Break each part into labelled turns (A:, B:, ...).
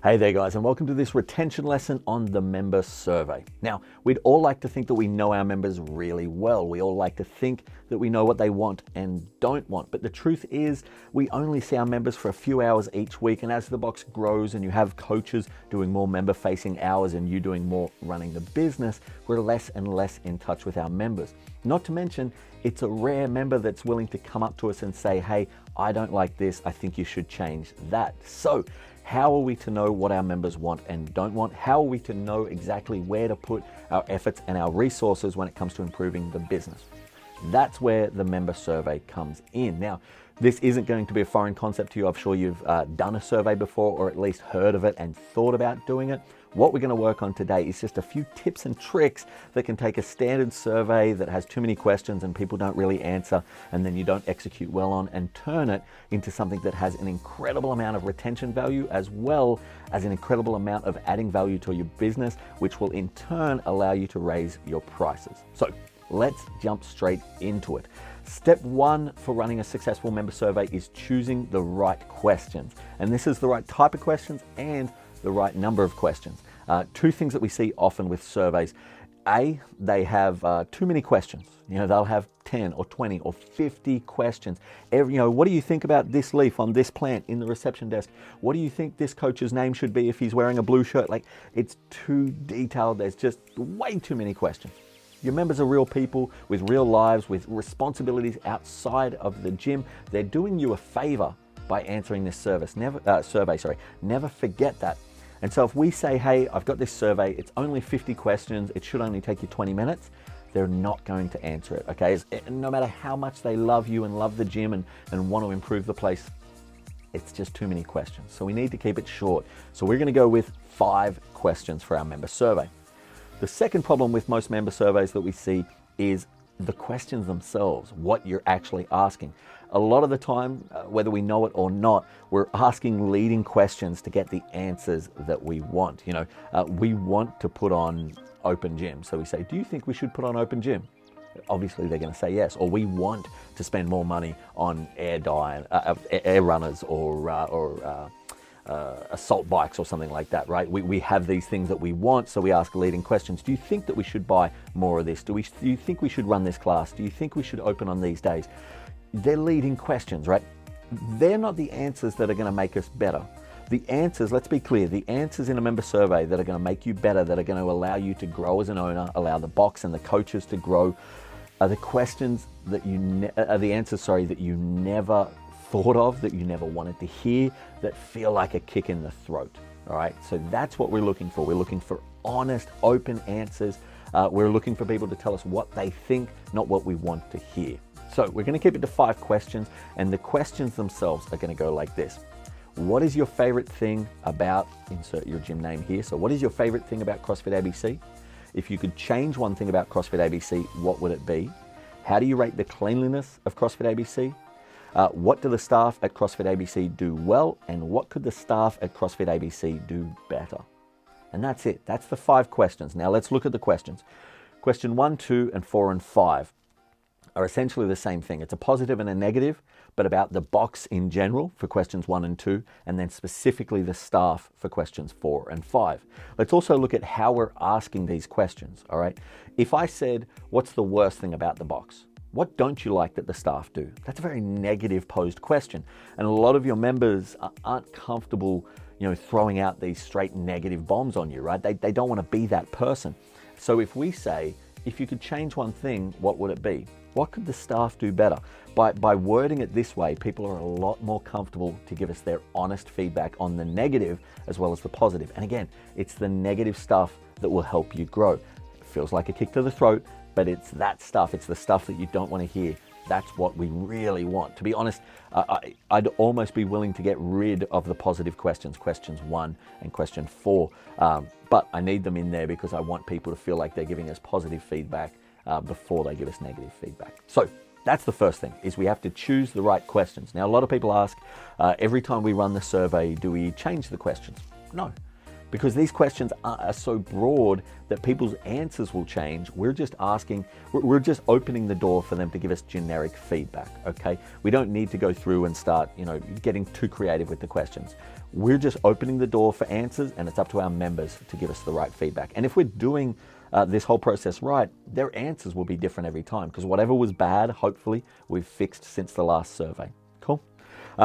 A: Hey there guys, and welcome to this retention lesson on the member survey. Now, we'd all like to think that we know our members really well. We all like to think that we know what they want and don't want. But the truth is, we only see our members for a few hours each week. And as the box grows and you have coaches doing more member-facing hours and you doing more running the business, we're less and less in touch with our members. Not to mention, it's a rare member that's willing to come up to us and say, hey, I don't like this. I think you should change that. So, how are we to know what our members want and don't want? How are we to know exactly where to put our efforts and our resources when it comes to improving the business? That's where the member survey comes in. Now, this isn't going to be a foreign concept to you. I'm sure you've done a survey before or at least heard of it and thought about doing it. What we're going to work on today is just a few tips and tricks that can take a standard survey that has too many questions and people don't really answer and then you don't execute well on, and turn it into something that has an incredible amount of retention value as well as an incredible amount of adding value to your business, which will in turn allow you to raise your prices. So let's jump straight into it. Step one for running a successful member survey is choosing the right questions. And this is the right type of questions and the right number of questions. Two things that we see often with surveys. A, they have too many questions. They'll have 10 or 20 or 50 questions. What do you think about this leaf on this plant in the reception desk? What do you think this coach's name should be if he's wearing a blue shirt? Like, it's too detailed. There's just way too many questions. Your members are real people with real lives, with responsibilities outside of the gym. They're doing you a favor by answering this survey. Never forget that. And so if we say, hey, I've got this survey, it's only 50 questions, it should only take you 20 minutes, they're not going to answer it, okay? No matter how much they love you and love the gym and want to improve the place, it's just too many questions. So we need to keep it short. So we're going to go with 5 questions for our member survey. The second problem with most member surveys that we see is the questions themselves, what you're actually asking. A lot of the time, whether we know it or not, we're asking leading questions to get the answers that we want. We want to put on open gym. So we say, do you think we should put on open gym? Obviously, they're going to say yes. Or we want to spend more money on air runners or assault bikes or something like that, right? We have these things that we want, so we ask leading questions. Do you think that we should buy more of this? Do you think we should run this class? Do you think we should open on these days? They're leading questions, right? They're not the answers that are going to make us better. The answers, let's be clear, the answers in a member survey that are going to make you better, that are going to allow you to grow as an owner, allow the box and the coaches to grow, are the questions that the answers that you never thought of, that you never wanted to hear, that feel like a kick in the throat. All right, so that's what we're looking for. We're looking for honest, open answers. We're looking for people to tell us what they think, not what we want to hear. So we're going to keep it to 5 questions, and the questions themselves are going to go like this. What is your favorite thing about, insert your gym name here. So what is your favorite thing about CrossFit ABC? If you could change one thing about CrossFit ABC, what would it be? How do you rate the cleanliness of CrossFit ABC? What do the staff at CrossFit ABC do well, and what could the staff at CrossFit ABC do better? And that's it. That's the 5 questions. Now let's look at the questions. Question 1, 2, and 4, and 5 are essentially the same thing. It's a positive and a negative, but about the box in general for questions 1 and 2, and then specifically the staff for questions 4 and 5. Let's also look at how we're asking these questions, all right? If I said, what's the worst thing about the box? What don't you like that the staff do? That's a very negative posed question. And a lot of your members aren't comfortable, throwing out these straight negative bombs on you, right? They don't want to be that person. So if we say, if you could change one thing, what would it be? What could the staff do better? By wording it this way, people are a lot more comfortable to give us their honest feedback on the negative as well as the positive. And again, it's the negative stuff that will help you grow. It feels like a kick to the throat, but it's that stuff. It's the stuff that you don't want to hear. That's what we really want. To be honest, I'd almost be willing to get rid of the positive questions 1 and question 4. But I need them in there because I want people to feel like they're giving us positive feedback before they give us negative feedback. So that's the first thing, is we have to choose the right questions. Now, a lot of people ask, every time we run the survey, do we change the questions? No. because these questions are so broad that people's answers will change. We're just opening the door for them to give us generic feedback, okay? We don't need to go through and start, getting too creative with the questions. We're just opening the door for answers, and it's up to our members to give us the right feedback. And if we're doing this whole process right, their answers will be different every time, because whatever was bad, hopefully, we've fixed since the last survey. Cool?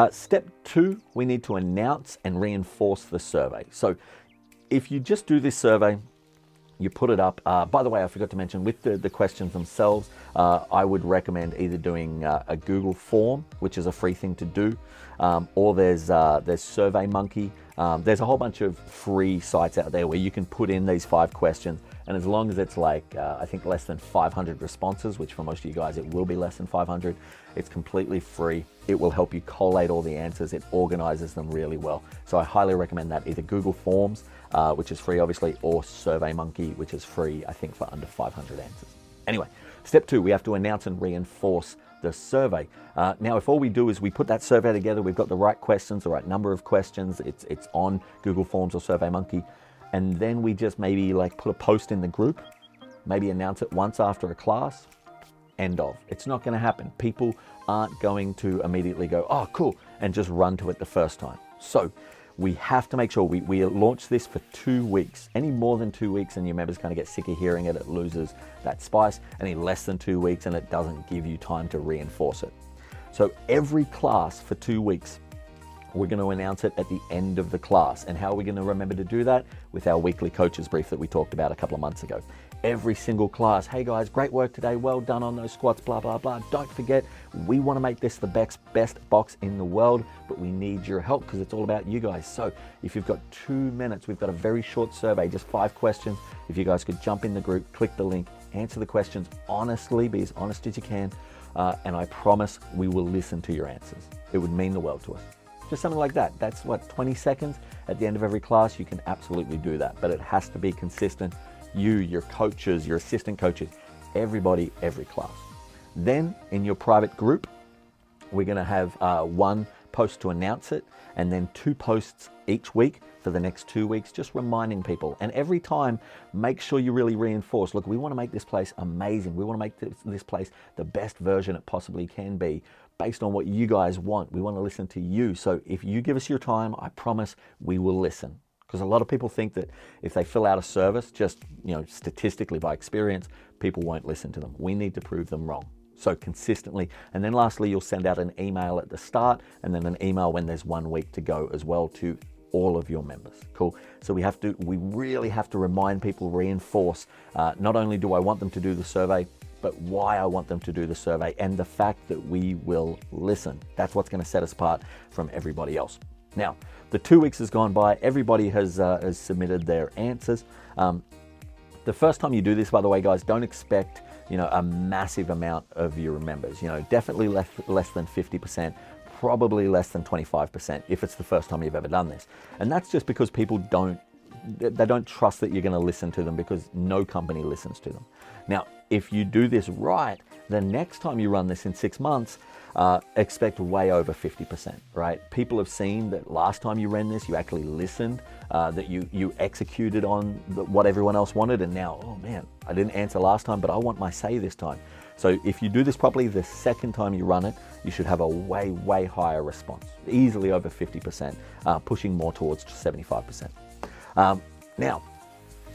A: Step 2, we need to announce and reinforce the survey. So if you just do this survey, you put it up. By the way, I forgot to mention, with the questions themselves, I would recommend either doing a Google form, which is a free thing to do, or there's SurveyMonkey. There's a whole bunch of free sites out there where you can put in these 5 questions, and as long as it's like, I think less than 500 responses, which for most of you guys, it will be less than 500, it's completely free. It will help you collate all the answers. It organizes them really well. So I highly recommend that, either Google Forms, which is free obviously, or SurveyMonkey, which is free, I think, for under 500 answers. Anyway, step 2, we have to announce and reinforce the survey. Now, if all we do is we put that survey together, we've got the right questions, the right number of questions, it's on Google Forms or SurveyMonkey, and then we just maybe like put a post in the group, maybe announce it once after a class, end of. It's not going to happen. People aren't going to immediately go, oh, cool, and just run to it the first time. So we have to make sure we launch this for 2 weeks. Any more than 2 weeks and your members kind of get sick of hearing it, it loses that spice. Any less than 2 weeks and it doesn't give you time to reinforce it. So every class for 2 weeks, we're going to announce it at the end of the class. And how are we going to remember to do that? With our weekly coaches brief that we talked about a couple of months ago. Every single class, hey guys, great work today, well done on those squats, blah, blah, blah. Don't forget, we want to make this the best box in the world, but we need your help because it's all about you guys. So if you've got 2 minutes, we've got a very short survey, just 5 questions. If you guys could jump in the group, click the link, answer the questions honestly, be as honest as you can, and I promise we will listen to your answers. It would mean the world to us. Just something like that. That's what, 20 seconds at the end of every class. You can absolutely do that, but it has to be consistent. You, your coaches, your assistant coaches, everybody, every class. Then in your private group, we're going to have 1 post to announce it, and then 2 posts each week for the next 2 weeks, just reminding people. And every time, make sure you really reinforce, look, we want to make this place amazing. We want to make this place the best version it possibly can be, based on what you guys want. We want to listen to you. So if you give us your time, I promise we will listen. Because a lot of people think that if they fill out a service, just statistically by experience, people won't listen to them. We need to prove them wrong. So consistently. And then lastly, you'll send out an email at the start, and then an email when there's 1 week to go as well, to all of your members. Cool. So we really have to remind people, reinforce, not only do I want them to do the survey, but why I want them to do the survey, and the fact that we will listen. That's what's going to set us apart from everybody else. Now, the 2 weeks has gone by. Everybody has submitted their answers. The first time you do this, by the way, guys, don't expect a massive amount of your members. Definitely less than 50%. Probably less than 25% if it's the first time you've ever done this. And that's just because people don't trust that you're going to listen to them, because no company listens to them. Now, if you do this right, the next time you run this in 6 months, expect way over 50%, right? People have seen that last time you ran this, you actually listened, that you executed on what everyone else wanted, and now, oh man, I didn't answer last time, but I want my say this time. So if you do this properly, the second time you run it, you should have a way higher response, easily over 50%, pushing more towards 75%. Now,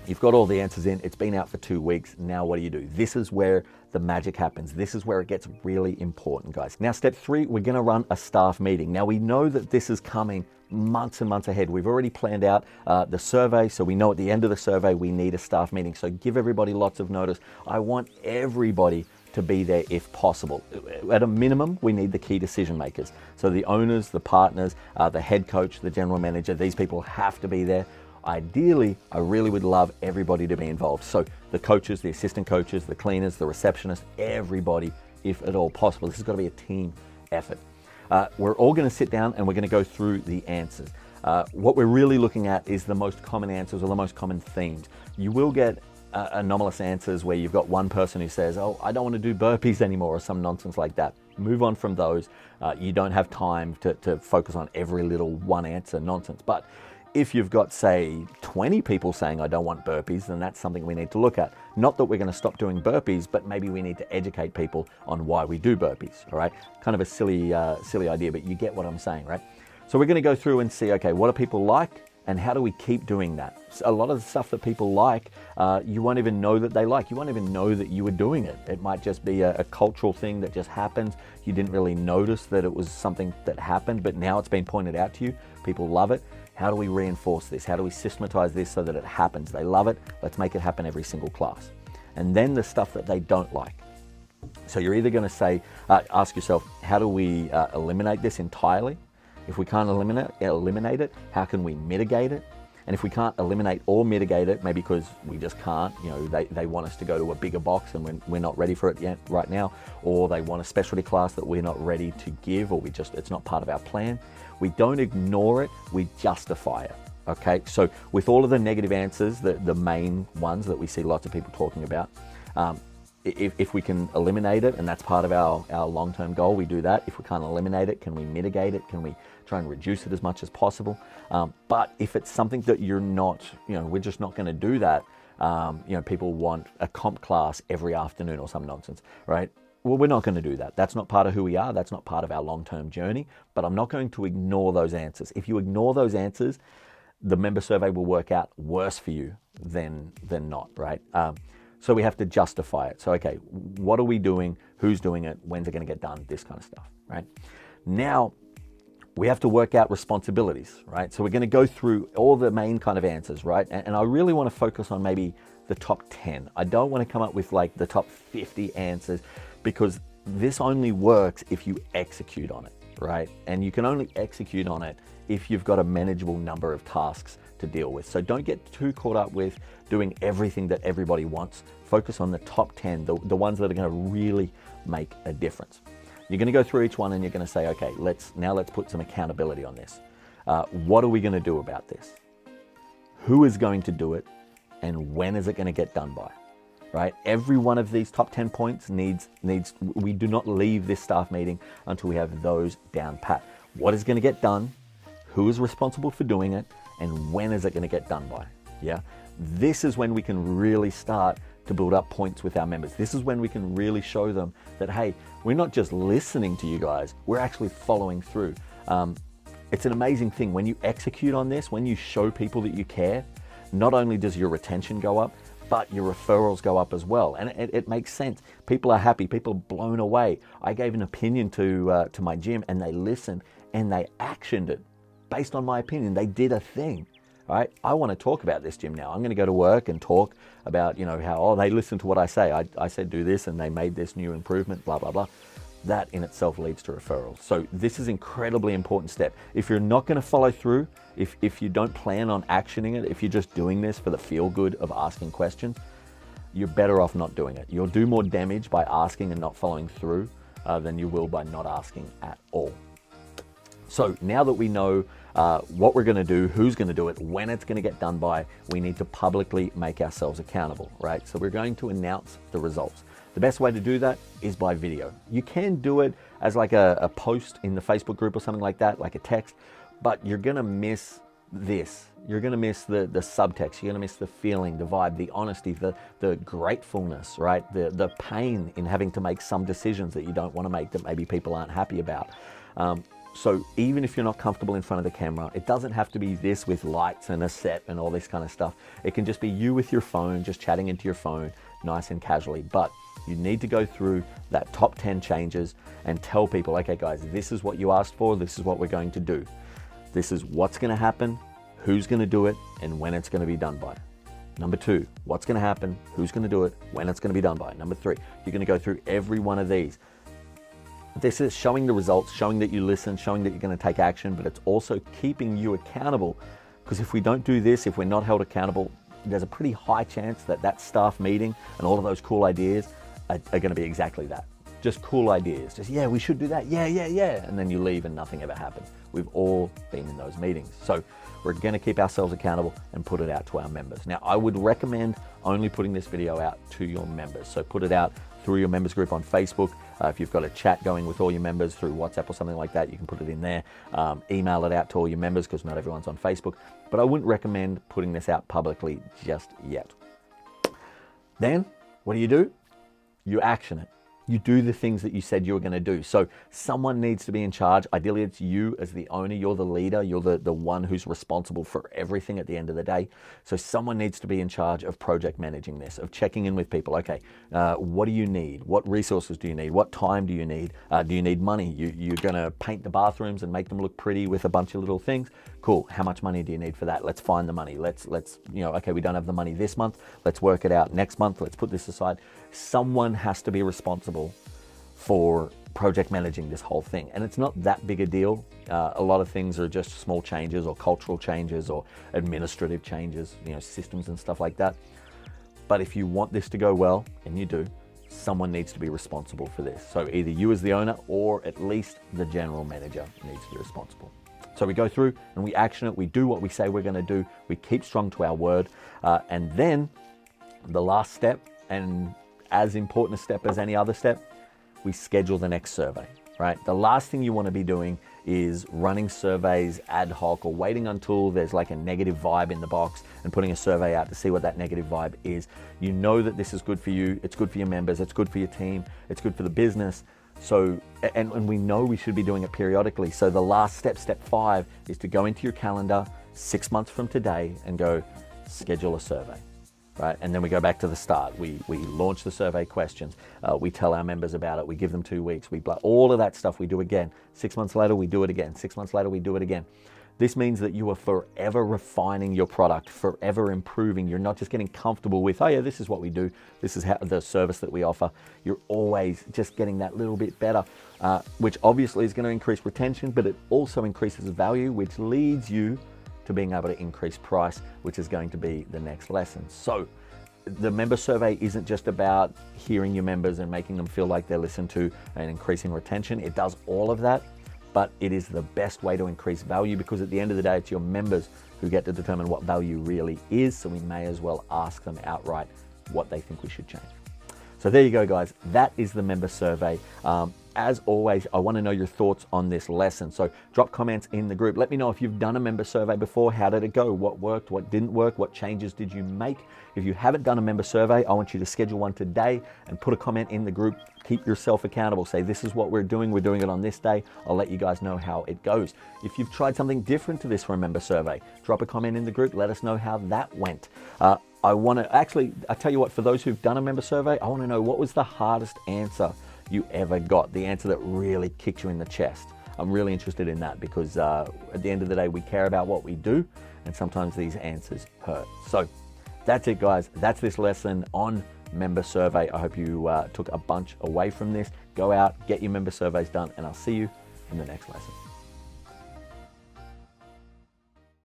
A: you've got all the answers in, it's been out for 2 weeks. Now what do? This is where the magic happens. This is where it gets really important, guys. Now, step 3, we're gonna run a staff meeting. Now, we know that this is coming months and months ahead. We've already planned out the survey, so we know at the end of the survey, we need a staff meeting. So give everybody lots of notice. I want everybody to be there if possible. At a minimum, we need the key decision makers. So the owners, the partners, the head coach, the general manager, these people have to be there. Ideally, I really would love everybody to be involved. So the coaches, the assistant coaches, the cleaners, the receptionists, everybody, if at all possible. This has got to be a team effort. We're all going to sit down and we're going to go through the answers. What we're really looking at is the most common answers or the most common themes. You will get anomalous answers where you've got one person who says, oh, I don't want to do burpees anymore, or some nonsense like that. Move on from those. You don't have time to focus on every little one answer nonsense. But If you've got, say, 20 people saying, I don't want burpees, then that's something we need to look at. Not that we're going to stop doing burpees, but maybe we need to educate people on why we do burpees, all right? Kind of a silly idea, but you get what I'm saying, right? So we're going to go through and see, okay, what do people like and how do we keep doing that? A lot of the stuff that people like, you won't even know that they like. You won't even know that you were doing it. It might just be a cultural thing that just happens. You didn't really notice that it was something that happened, but now it's been pointed out to you. People love it. How do we reinforce this? How do we systematize this so that it happens? They love it. Let's make it happen every single class. And then the stuff that they don't like. So you're either going to say, ask yourself, how do we eliminate this entirely? If we can't eliminate it, how can we mitigate it? And if we can't eliminate or mitigate it, maybe because we just can't, you know, they want us to go to a bigger box and we're not ready for it yet right now, or they want a specialty class that we're not ready to give, or it's not part of our plan. We don't ignore it, we justify it. Okay, so with all of the negative answers, the main ones that we see lots of people talking about, if we can eliminate it, and that's part of our long-term goal, we do that. If we can't eliminate it, can we mitigate it? Can we try and reduce it as much as possible? But if it's something that you're not, you know, we're just not going to do that. You know, people want a comp class every afternoon or some nonsense, right? Well, we're not going to do that. That's not part of who we are. That's not part of our long-term journey, but I'm not going to ignore those answers. If you ignore those answers, the member survey will work out worse for you than not, right? So we have to justify it. So, okay, what are we doing? Who's doing it? When's it going to get done? This kind of stuff, right? Now, we have to work out responsibilities, right? So we're going to go through all the main kind of answers, right? And I really want to focus on maybe the top 10. I don't want to come up with like the top 50 answers, because this only works if you execute on it, right? And you can only execute on it if you've got a manageable number of tasks to deal with. So don't get too caught up with doing everything that everybody wants. Focus on the top 10, the ones that are going to really make a difference. You're going to go through each one and you're going to say, okay, let's put some accountability on this. What are we going to do about this? Who is going to do it? And when is it going to get done by? Right? Every one of these top 10 points needs, we do not leave this staff meeting until we have those down pat. What is going to get done? Who is responsible for doing it? And when is it going to get done by? Yeah. This is when we can really start to build up points with our members. This is when we can really show them that, hey, we're not just listening to you guys, we're actually following through. It's an amazing thing when you execute on this, when you show people that you care. Not only does your retention go up, but your referrals go up as well. And it makes sense. People are happy, people are blown away. I gave an opinion to my gym and they listened and they actioned it. Based on my opinion, they did a thing, right? I want to talk about this gym now. I'm going to go to work and talk about, you know, how, oh, they listened to what I say. I said do this and they made this new improvement, blah, blah, blah. That in itself leads to referrals. So this is an incredibly important step. If you're not going to follow through, if you don't plan on actioning it, if you're just doing this for the feel good of asking questions, you're better off not doing it. You'll do more damage by asking and not following through than you will by not asking at all. So now that we know what we're going to do, who's going to do it, when it's going to get done by, we need to publicly make ourselves accountable, right? So we're going to announce the results. The best way to do that is by video. You can do it as like a post in the Facebook group or something like that, like a text, but you're going to miss this. You're going to miss the subtext. You're going to miss the feeling, the vibe, the honesty, the gratefulness, right? The pain in having to make some decisions that you don't want to make that maybe people aren't happy about. So even if you're not comfortable in front of the camera, it doesn't have to be this with lights and a set and all this kind of stuff. It can just be you with your phone, just chatting into your phone, nice and casually. But you need to go through that top 10 changes and tell people, okay guys, this is what you asked for, this is what we're going to do. This is what's going to happen, who's going to do it, and when it's going to be done by. Number 2, what's going to happen, who's going to do it, when it's going to be done by. Number 3, you're going to go through every one of these. This is showing the results, showing that you listen, showing that you're going to take action, but it's also keeping you accountable. Because if we don't do this, if we're not held accountable, there's a pretty high chance that that staff meeting and all of those cool ideas are going to be exactly that. Just cool ideas. Just, yeah, we should do that. Yeah. And then you leave and nothing ever happens. We've all been in those meetings. So we're going to keep ourselves accountable and put it out to our members. Now, I would recommend only putting this video out to your members. So put it out through your members group on Facebook. If you've got a chat going with all your members through WhatsApp or something like that, you can put it in there. Email it out to all your members because not everyone's on Facebook. But I wouldn't recommend putting this out publicly just yet. Then, what do? You action it. You do the things that you said you were going to do. So someone needs to be in charge. Ideally, it's you as the owner. You're the leader. You're the one who's responsible for everything at the end of the day. So someone needs to be in charge of project managing this, of checking in with people. Okay, what do you need? What resources do you need? What time do you need? Do you need money? You're going to paint the bathrooms and make them look pretty with a bunch of little things. Cool. How much money do you need for that? Let's find the money. Let's okay, we don't have the money this month. Let's work it out next month. Let's put this aside. Someone has to be responsible for project managing this whole thing. And it's not that big a deal. A lot of things are just small changes or cultural changes or administrative changes, systems and stuff like that. But if you want this to go well, and you do, someone needs to be responsible for this. So either you as the owner or at least the general manager needs to be responsible. So we go through and we action it. We do what we say we're going to do. We keep strong to our word. And then the last step, and as important a step as any other step, we schedule the next survey, right? The last thing you want to be doing is running surveys ad hoc or waiting until there's like a negative vibe in the box and putting a survey out to see what that negative vibe is. You know that this is good for you. It's good for your members. It's good for your team. It's good for the business. So, and we know we should be doing it periodically. So the last step, step 5, is to go into your calendar 6 months from today and go schedule a survey. Right? And then we go back to the start. We launch the survey questions. We tell our members about it. We give them 2 weeks. All of that stuff we do again. 6 months later, we do it again. 6 months later, we do it again. This means that you are forever refining your product, forever improving. You're not just getting comfortable with, oh yeah, this is what we do. This is how the service that we offer. You're always just getting that little bit better, which obviously is going to increase retention, but it also increases value, which leads you to being able to increase price, which is going to be the next lesson. So the member survey isn't just about hearing your members and making them feel like they're listened to and increasing retention. It does all of that, but it is the best way to increase value because at the end of the day, it's your members who get to determine what value really is. So we may as well ask them outright what they think we should change. So there you go, guys. That is the member survey. As always, I want to know your thoughts on this lesson. So drop comments in the group. Let me know if you've done a member survey before. How did it go? What worked? What didn't work? What changes did you make? If you haven't done a member survey, I want you to schedule one today and put a comment in the group. Keep yourself accountable. Say, this is what we're doing. We're doing it on this day. I'll let you guys know how it goes. If you've tried something different to this for a member survey, drop a comment in the group. Let us know how that went. I tell you what, for those who've done a member survey, I want to know what was the hardest answer you ever got, the answer that really kicked you in the chest. I'm really interested in that because at the end of the day, we care about what we do, and sometimes these answers hurt. So that's it, guys. That's this lesson on member survey. I hope you took a bunch away from this. Go out, get your member surveys done, and I'll see you in the next lesson.